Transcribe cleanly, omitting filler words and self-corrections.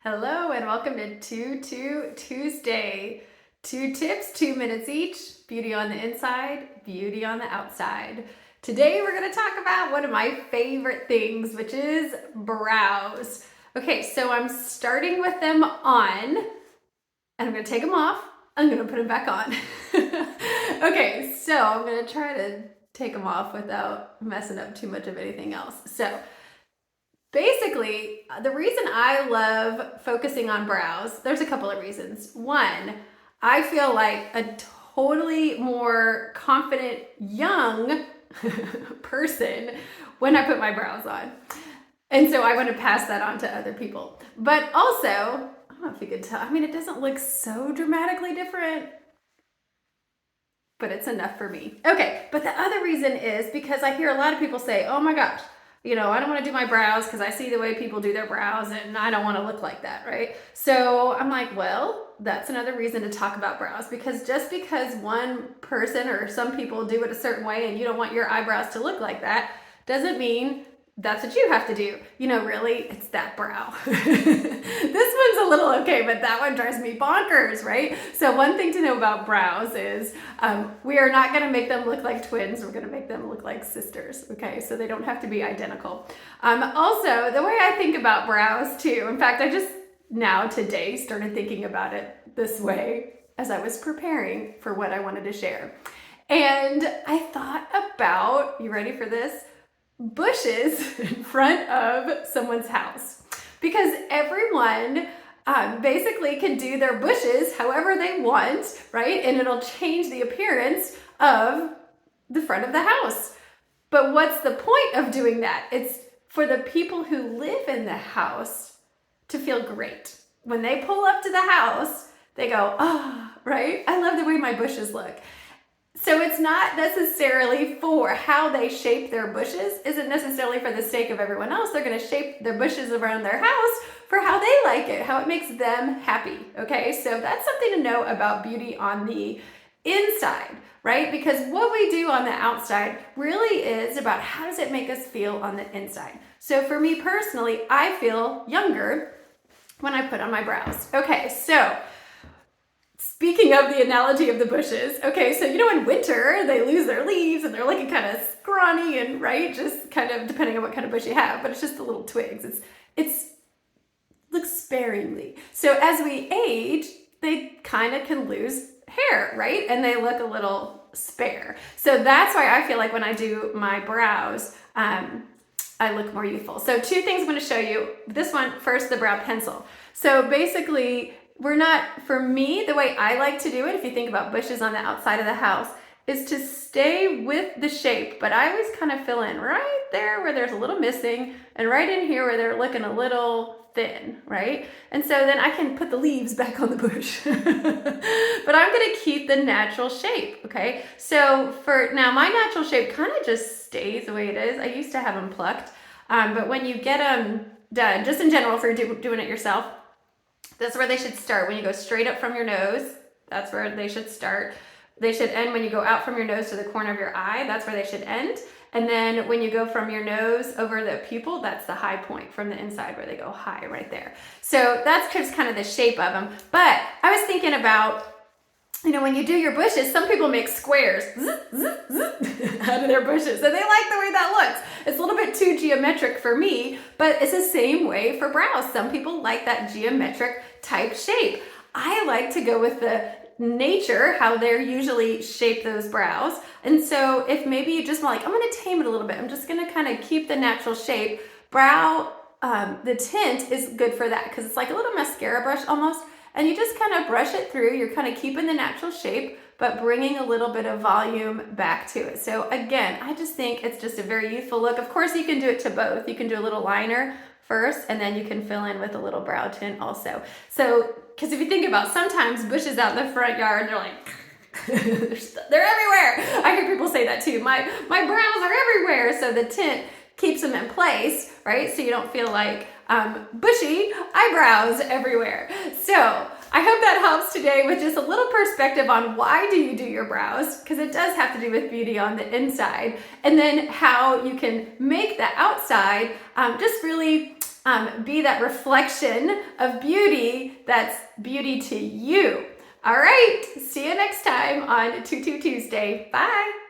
Hello and welcome to Tuesday. 2 tips, 2 minutes each. Beauty on the inside, beauty on the outside. Today we're going to talk about one of my favorite things, which is brows. Okay, so I'm starting with them on, and I'm going to take them off. I'm going to put them back on. Okay, so I'm going to try to take them off without messing up too much of anything else. So basically, the reason I love focusing on brows, there's a couple of reasons. One, I feel like a totally more confident young person when I put my brows on. And so I want to pass that on to other people. But also, I don't know if you could tell, I mean, it doesn't look so dramatically different, but it's enough for me. Okay, but the other reason is because I hear a lot of people say, oh my gosh, I don't want to do my brows because I see the way people do their brows and I don't want to look like that, right? So I'm like, well, that's another reason to talk about brows, because just because one person or some people do it a certain way and you don't want your eyebrows to look like that doesn't mean that's what you have to do. Really, it's that brow. This one's a little okay, but that one drives me bonkers, right? So one thing to know about brows is we are not going to make them look like twins. We're going to make them look like sisters, okay? So they don't have to be identical. Also, the way I think about brows too, in fact, I just now today started thinking about it this way as I was preparing for what I wanted to share. And I thought about, you ready for this? Bushes in front of someone's house, because everyone basically can do their bushes however they want, right? And it'll change the appearance of the front of the house. But what's the point of doing that? It's for the people who live in the house to feel great. When they pull up to the house, they go, oh, right? I love the way my bushes look. So it's not necessarily for how they shape their bushes, isn't necessarily for the sake of everyone else. They're going to shape their bushes around their house for how they like it, how it makes them happy. Okay, so that's something to know about beauty on the inside, right? Because what we do on the outside really is about how does it make us feel on the inside. So for me personally, I feel younger when I put on my brows. Okay, so speaking of the analogy of the bushes, okay, so in winter, they lose their leaves and they're looking kind of scrawny and, right, just kind of depending on what kind of bush you have, but it's just the little twigs. It's looks sparingly. So as we age, they kind of can lose hair, right? And they look a little spare. So that's why I feel like when I do my brows, I look more youthful. So 2 things I'm going to show you. This one, first, the brow pencil. So basically, for me, the way I like to do it, if you think about bushes on the outside of the house, is to stay with the shape, but I always kind of fill in right there where there's a little missing and right in here where they're looking a little thin, right? And so then I can put the leaves back on the bush. But I'm going to keep the natural shape, okay? So for now, my natural shape kind of just stays the way it is. I used to have them plucked, but when you get them done, just in general, if you're doing it yourself, that's where they should start. When you go straight up from your nose, that's where they should start. They should end when you go out from your nose to the corner of your eye. That's where they should end. And then when you go from your nose over the pupil, that's the high point from the inside where they go high right there. So that's just kind of the shape of them. But I was thinking about, when you do your bushes, some people make squares out of their bushes, and they like the way that looks. It's a little bit too geometric for me, but it's the same way for brows. Some people like that geometric type shape. I like to go with the nature, how they're usually shape those brows. And so if maybe you just want, I'm going to tame it a little bit. I'm just going to kind of keep the natural shape. Brow, the tint is good for that because it's like a little mascara brush almost. And you just kind of brush it through. You're kind of keeping the natural shape, but bringing a little bit of volume back to it. So again, I just think it's just a very youthful look. Of course, you can do it to both. You can do a little liner first, and then you can fill in with a little brow tint also. So, because if you think about sometimes bushes out in the front yard, they're like, they're everywhere. I hear people say that too. My brows are everywhere. So the tint keeps them in place, right? So you don't feel like bushy eyebrows everywhere. So I hope that helps today with just a little perspective on why do you do your brows, because it does have to do with beauty on the inside, and then how you can make the outside just really be that reflection of beauty that's beauty to you. All right, see you next time on Tuesday. Bye.